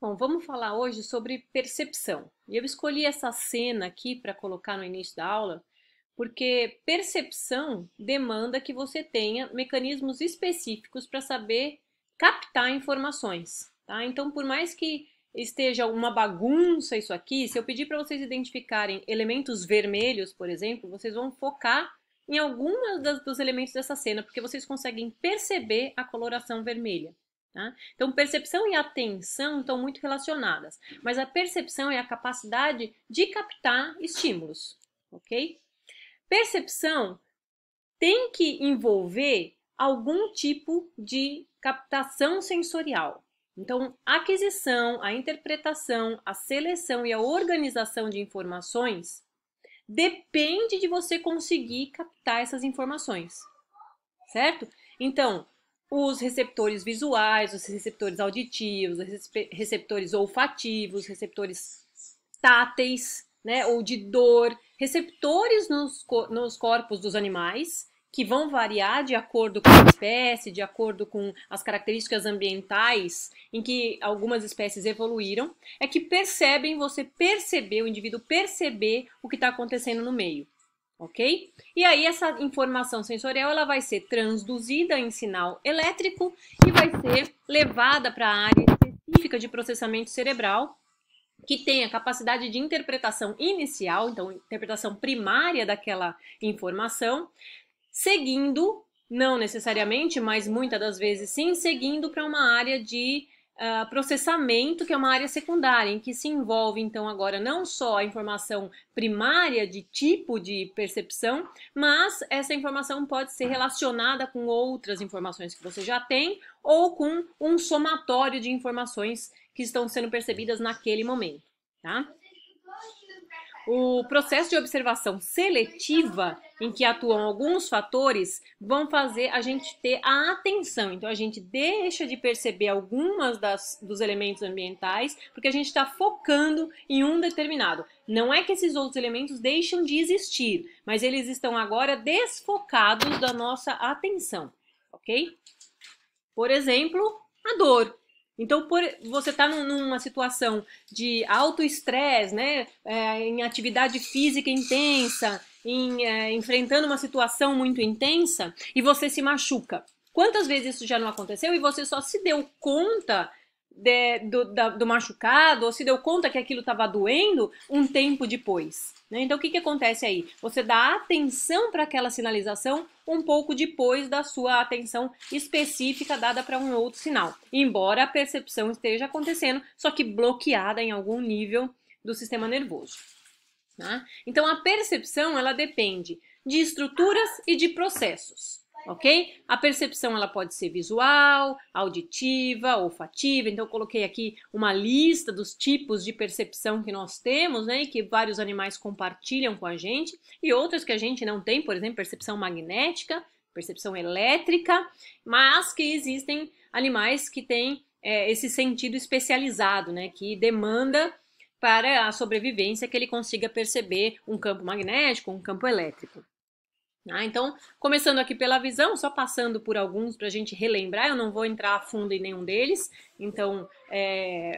Bom, vamos falar hoje sobre percepção. E eu escolhi essa cena aqui para colocar no início da aula, porque percepção demanda que você tenha mecanismos específicos para saber captar informações, tá? Então, por mais que esteja uma bagunça isso aqui, se eu pedir para vocês identificarem elementos vermelhos, por exemplo, vocês vão focar em alguns dos elementos dessa cena, porque vocês conseguem perceber a coloração vermelha. Tá? Então, percepção e atenção estão muito relacionadas, mas a percepção é a capacidade de captar estímulos, ok? Percepção tem que envolver algum tipo de captação sensorial. Então, a aquisição, a interpretação, a seleção e a organização de informações depende de você conseguir captar essas informações, certo? Então, os receptores visuais, os receptores auditivos, os receptores olfativos, receptores táteis, né, ou de dor, receptores nos corpos dos animais, que vão variar de acordo com a espécie, de acordo com as características ambientais em que algumas espécies evoluíram, é que percebem, você perceber, o indivíduo perceber o que está acontecendo no meio. Ok? E aí essa informação sensorial ela vai ser transduzida em sinal elétrico e vai ser levada para a área específica de processamento cerebral, que tem a capacidade de interpretação inicial, então interpretação primária daquela informação, seguindo, não necessariamente, mas muitas das vezes sim, seguindo para uma área de processamento, que é uma área secundária, em que se envolve, então, agora não só a informação primária de tipo de percepção, mas essa informação pode ser relacionada com outras informações que você já tem ou com um somatório de informações que estão sendo percebidas naquele momento, tá? O processo de observação seletiva, em que atuam alguns fatores, vão fazer a gente ter a atenção. Então, a gente deixa de perceber algumas dos elementos ambientais, porque a gente está focando em um determinado. Não é que esses outros elementos deixam de existir, mas eles estão agora desfocados da nossa atenção, ok? Por exemplo, a dor. Então, você está numa situação de alto estresse, né, em atividade física intensa, enfrentando uma situação muito intensa, e você se machuca. Quantas vezes isso já não aconteceu e você só se deu conta do machucado, ou se deu conta que aquilo estava doendo um tempo depois, né? Então, o que acontece aí? Você dá atenção para aquela sinalização um pouco depois da sua atenção específica dada para um outro sinal, embora a percepção esteja acontecendo, só que bloqueada em algum nível do sistema nervoso, tá? Então, a percepção, ela depende de estruturas e de processos. Ok? A percepção ela pode ser visual, auditiva, olfativa. Então eu coloquei aqui uma lista dos tipos de percepção que nós temos, né? E que vários animais compartilham com a gente, e outras que a gente não tem, por exemplo, percepção magnética, percepção elétrica, mas que existem animais que têm esse sentido especializado, né? Que demanda para a sobrevivência que ele consiga perceber um campo magnético, um campo elétrico. Então, começando aqui pela visão, só passando por alguns para a gente relembrar, eu não vou entrar a fundo em nenhum deles, então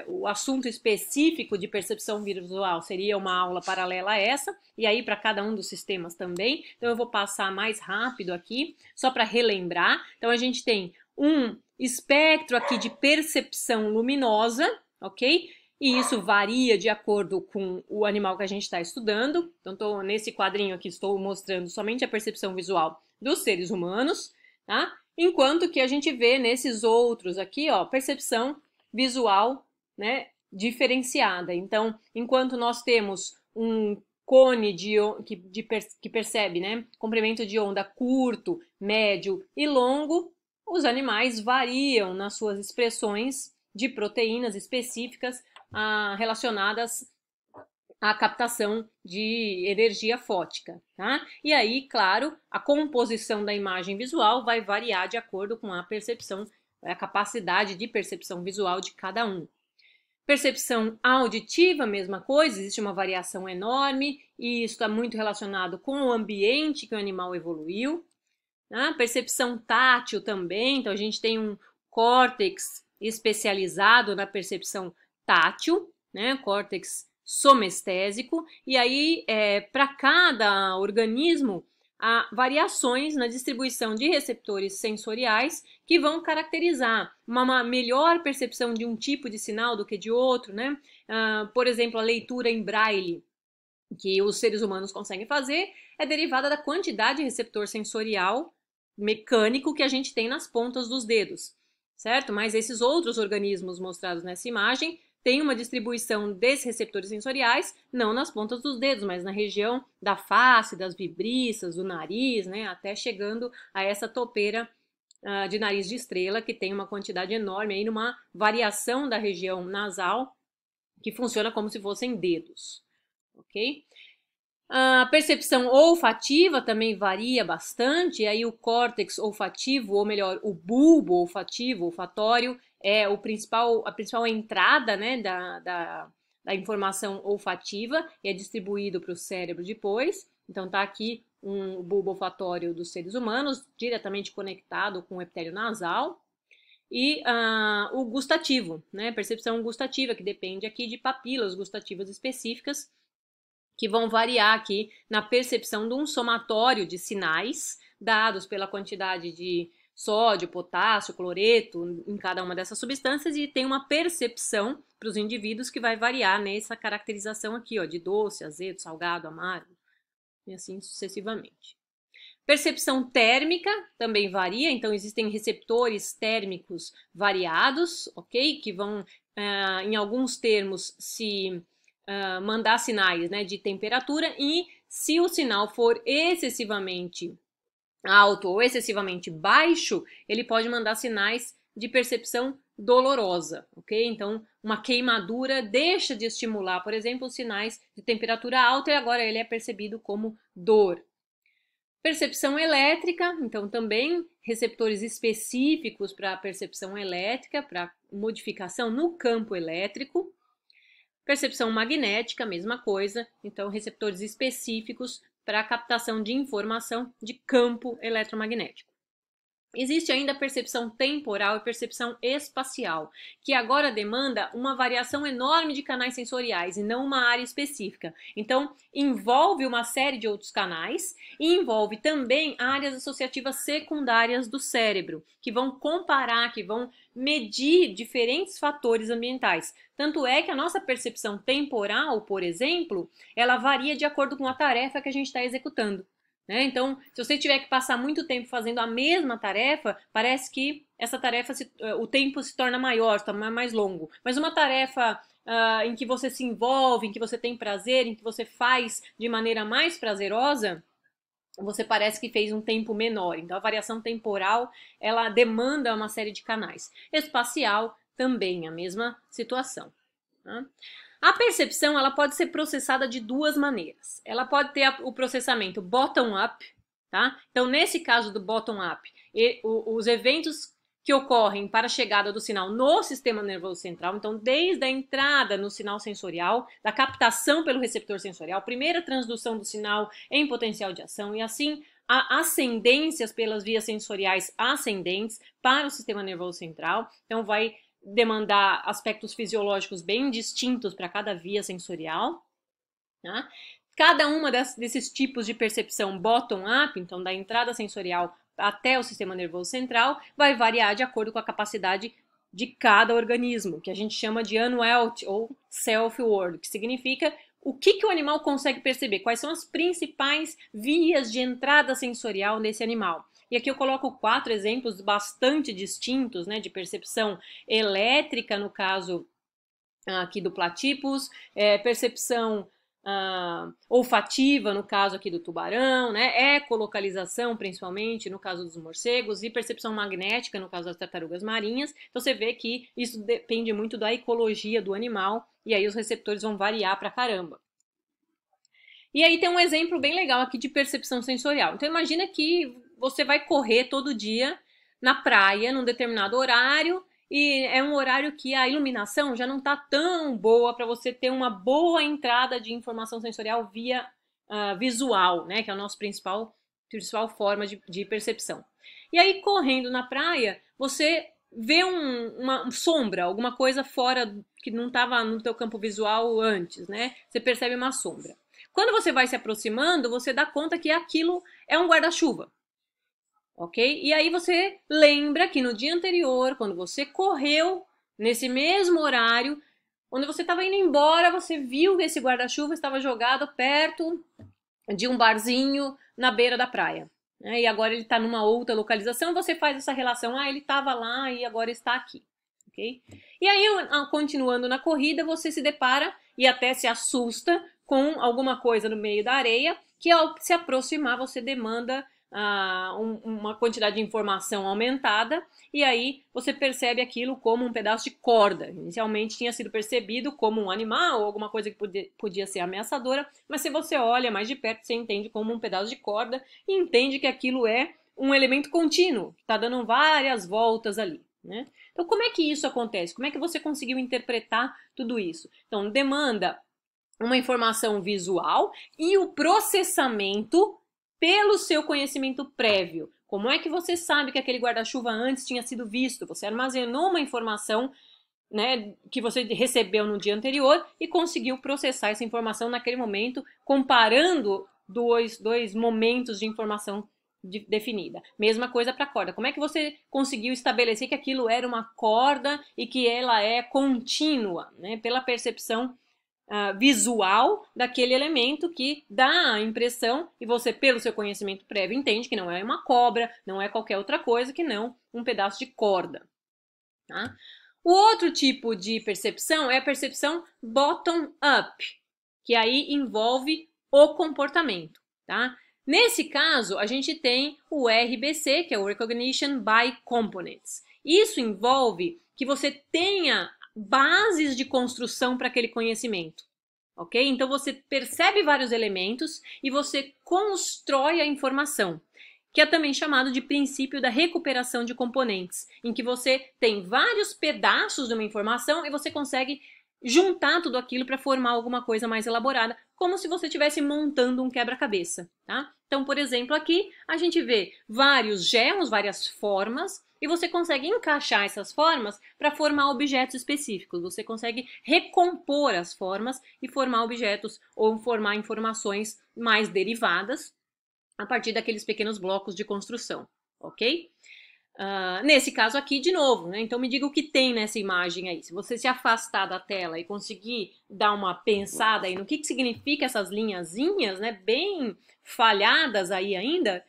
o assunto específico de percepção visual seria uma aula paralela a essa, e aí para cada um dos sistemas também, então eu vou passar mais rápido aqui, só para relembrar. Então a gente tem um espectro aqui de percepção luminosa, ok? E isso varia de acordo com o animal que a gente está estudando. Então, nesse quadrinho aqui, estou mostrando somente a percepção visual dos seres humanos, tá? Enquanto que a gente vê nesses outros aqui, ó, percepção visual, né, diferenciada. Então, enquanto nós temos um cone que percebe, né, comprimento de onda curto, médio e longo, os animais variam nas suas expressões de proteínas específicas relacionadas à captação de energia fótica, tá? E aí, claro, a composição da imagem visual vai variar de acordo com a percepção, a capacidade de percepção visual de cada um. Percepção auditiva, mesma coisa, existe uma variação enorme e isso está muito relacionado com o ambiente que o animal evoluiu. Tá? Percepção tátil também, então a gente tem um córtex especializado na percepção tátil, né, córtex somestésico, e aí para cada organismo há variações na distribuição de receptores sensoriais que vão caracterizar uma melhor percepção de um tipo de sinal do que de outro, né? Por exemplo, a leitura em braille que os seres humanos conseguem fazer é derivada da quantidade de receptor sensorial mecânico que a gente tem nas pontas dos dedos, certo? Mas esses outros organismos mostrados nessa imagem têm uma distribuição desses receptores sensoriais não nas pontas dos dedos, mas na região da face, das vibriças, do nariz, né? Até chegando a essa topeira de nariz de estrela, que tem uma quantidade enorme aí numa variação da região nasal que funciona como se fossem dedos, ok? A percepção olfativa também varia bastante, e aí o córtex olfativo, ou melhor, o bulbo olfativo, olfatório, é a principal entrada, né, da informação olfativa e é distribuído para o cérebro depois. Então tá aqui o bulbo olfatório dos seres humanos, diretamente conectado com o epitélio nasal. E o gustativo, né, percepção gustativa, que depende aqui de papilas gustativas específicas, que vão variar aqui na percepção de um somatório de sinais dados pela quantidade de sódio, potássio, cloreto em cada uma dessas substâncias e tem uma percepção para os indivíduos que vai variar nessa caracterização aqui, ó, de doce, azedo, salgado, amargo e assim sucessivamente. Percepção térmica também varia, então existem receptores térmicos variados, ok? Que vão, em alguns termos, se mandar sinais, né, de temperatura, e se o sinal for excessivamente alto ou excessivamente baixo, ele pode mandar sinais de percepção dolorosa, ok? Então, uma queimadura deixa de estimular, por exemplo, os sinais de temperatura alta e agora ele é percebido como dor. Percepção elétrica, então também receptores específicos para percepção elétrica, para modificação no campo elétrico. Percepção magnética, mesma coisa, então receptores específicos para a captação de informação de campo eletromagnético. Existe ainda a percepção temporal e percepção espacial, que agora demanda uma variação enorme de canais sensoriais e não uma área específica. Então, envolve uma série de outros canais e envolve também áreas associativas secundárias do cérebro, que vão comparar, que vão medir diferentes fatores ambientais. Tanto é que a nossa percepção temporal, por exemplo, ela varia de acordo com a tarefa que a gente está executando. Então, se você tiver que passar muito tempo fazendo a mesma tarefa, parece que essa tarefa, o tempo se torna maior, se torna mais longo. Mas uma tarefa em que você se envolve, em que você tem prazer, em que você faz de maneira mais prazerosa, você parece que fez um tempo menor. Então, a variação temporal, ela demanda uma série de canais. Espacial, também a mesma situação. Tá? A percepção ela pode ser processada de duas maneiras. Ela pode ter o processamento bottom-up, tá? Então, nesse caso do bottom-up, os eventos que ocorrem para a chegada do sinal no sistema nervoso central, então desde a entrada no sinal sensorial, da captação pelo receptor sensorial, primeira transdução do sinal em potencial de ação e assim há ascendências pelas vias sensoriais ascendentes para o sistema nervoso central, então vai demandar aspectos fisiológicos bem distintos para cada via sensorial. Tá? Cada uma desses tipos de percepção bottom-up, então da entrada sensorial até o sistema nervoso central, vai variar de acordo com a capacidade de cada organismo, que a gente chama de Unwelt ou Self-World, que significa o que o animal consegue perceber, quais são as principais vias de entrada sensorial nesse animal. E aqui eu coloco 4 exemplos bastante distintos, né, de percepção elétrica, no caso aqui do platípus, percepção olfativa, no caso aqui do tubarão, né, ecolocalização, principalmente, no caso dos morcegos, e percepção magnética, no caso das tartarugas marinhas. Então você vê que isso depende muito da ecologia do animal, e aí os receptores vão variar pra caramba. E aí tem um exemplo bem legal aqui de percepção sensorial. Então imagina que você vai correr todo dia na praia, num determinado horário, e é um horário que a iluminação já não está tão boa para você ter uma boa entrada de informação sensorial via visual, né, que é a nossa principal forma de percepção. E aí, correndo na praia, você vê uma sombra, alguma coisa fora que não estava no teu campo visual antes, né? Você percebe uma sombra. Quando você vai se aproximando, você dá conta que aquilo é um guarda-chuva, ok? E aí você lembra que no dia anterior, quando você correu nesse mesmo horário, quando você estava indo embora, você viu que esse guarda-chuva estava jogado perto de um barzinho na beira da praia. E agora ele está numa outra localização, você faz essa relação, ele estava lá e agora está aqui. Okay? E aí, continuando na corrida, você se depara e até se assusta com alguma coisa no meio da areia, que ao se aproximar você demanda uma quantidade de informação aumentada, e aí você percebe aquilo como um pedaço de corda. Inicialmente tinha sido percebido como um animal ou alguma coisa que podia ser ameaçadora, mas se você olha mais de perto, você entende como um pedaço de corda e entende que aquilo é um elemento contínuo, que está dando várias voltas ali, né? Então, como é que isso acontece? Como é que você conseguiu interpretar tudo isso? Então, demanda uma informação visual e o processamento pelo seu conhecimento prévio. Como é que você sabe que aquele guarda-chuva antes tinha sido visto? Você armazenou uma informação, né, que você recebeu no dia anterior e conseguiu processar essa informação naquele momento, comparando dois momentos de informação definida. Mesma coisa para a corda. Como é que você conseguiu estabelecer que aquilo era uma corda e que ela é contínua, né, pela percepção visual daquele elemento que dá a impressão, e você, pelo seu conhecimento prévio, entende que não é uma cobra, não é qualquer outra coisa que não um pedaço de corda. Tá? O outro tipo de percepção é a percepção bottom-up, que aí envolve o comportamento. Tá? Nesse caso, a gente tem o RBC, que é o Recognition by Components. Isso envolve que você tenha bases de construção para aquele conhecimento, ok? Então você percebe vários elementos e você constrói a informação, que é também chamado de princípio da recuperação de componentes, em que você tem vários pedaços de uma informação e você consegue juntar tudo aquilo para formar alguma coisa mais elaborada, como se você estivesse montando um quebra-cabeça, tá? Então, por exemplo, aqui a gente vê vários germos, várias formas, e você consegue encaixar essas formas para formar objetos específicos. Você consegue recompor as formas e formar objetos ou formar informações mais derivadas a partir daqueles pequenos blocos de construção, ok? Nesse caso aqui, de novo, né? Então me diga o que tem nessa imagem aí. Se você se afastar da tela e conseguir dar uma pensada aí no que significa essas linhazinhas, né, bem falhadas aí ainda,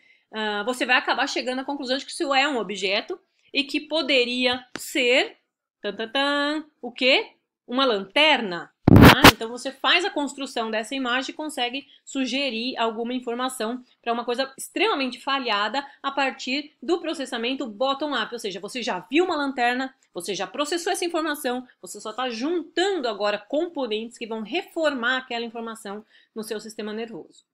você vai acabar chegando à conclusão de que isso é um objeto e que poderia ser, o quê? Uma lanterna. Tá? Então você faz a construção dessa imagem e consegue sugerir alguma informação para uma coisa extremamente falhada a partir do processamento bottom-up, ou seja, você já viu uma lanterna, você já processou essa informação, você só está juntando agora componentes que vão reformar aquela informação no seu sistema nervoso.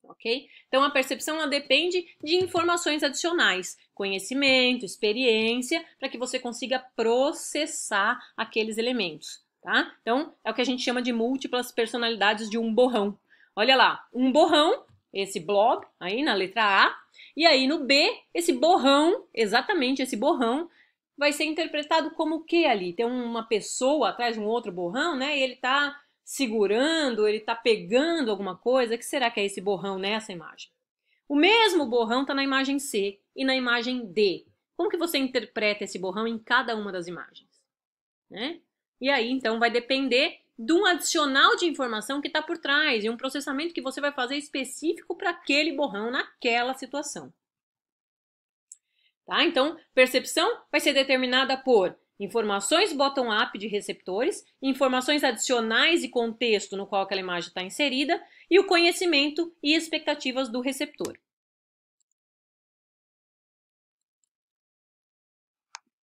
Ok? Então a percepção ela depende de informações adicionais, conhecimento, experiência, para que você consiga processar aqueles elementos. Tá? Então é o que a gente chama de múltiplas personalidades de um borrão. Olha lá, um borrão, esse blob aí na letra A, e aí no B, esse borrão, exatamente esse borrão, vai ser interpretado como o que ali? Tem uma pessoa atrás de um outro borrão, né? E ele está segurando, ele está pegando alguma coisa. O que será que é esse borrão nessa imagem? O mesmo borrão está na imagem C e na imagem D. Como que você interpreta esse borrão em cada uma das imagens? Né? E aí, então, vai depender de um adicional de informação que está por trás e um processamento que você vai fazer específico para aquele borrão naquela situação. Tá? Então, percepção vai ser determinada por informações bottom-up de receptores, informações adicionais e contexto no qual aquela imagem está inserida e o conhecimento e expectativas do receptor.